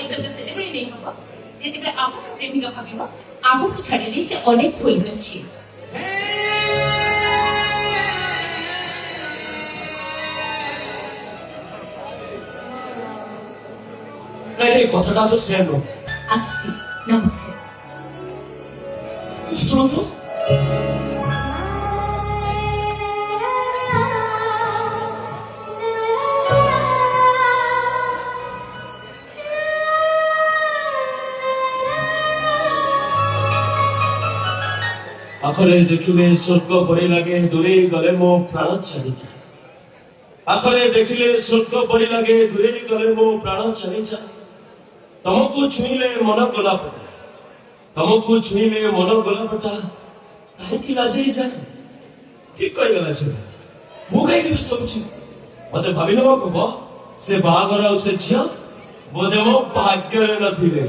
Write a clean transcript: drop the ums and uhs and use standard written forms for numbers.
Episode ସେତେବେଳେ ନେଇ ହବ ଯେତେବେଳେ ଆପଣ ପ୍ରେମିକା ଭାବିବ ଆମକୁ ଛାଡ଼ିଦେଇ ସେ ଅନେକ ଭୁଲ କରିଛି। এই কথাটা তো সেম আচ্ছা জি, নমস্কার। শোনো তো আখরে দেখিলে স্বর্গ পরি লাগে দূরে গলে মো প্রাণ ছাড়ি যায়। আখরে দেখিলে স্বর্গ পরি লাগে দূরে গলে মো প্রাণ ছাড়ি যায়। ତମକୁ ଛୁଇଁଲେ ମନ ଗୋଲାପଟା, ତମକୁ ଛୁଇଁଲେ ମନ ଗୋଲାପଟା କାହିଁକି ଲାଜେଇ ଯାଏ? ଠିକ କହିଗଲା ଝିଅ, ମୁଁ କାହିଁକି ବ୍ୟସ୍ତ ହଉଛି? ମତେ ଭାବି ନେବାକୁ ହବ ସେ ବାହାଘର ଆଉ ସେ ଝିଅ ବୋଧେ ମୋ ଭାଗ୍ୟରେ ନଥିଲେ।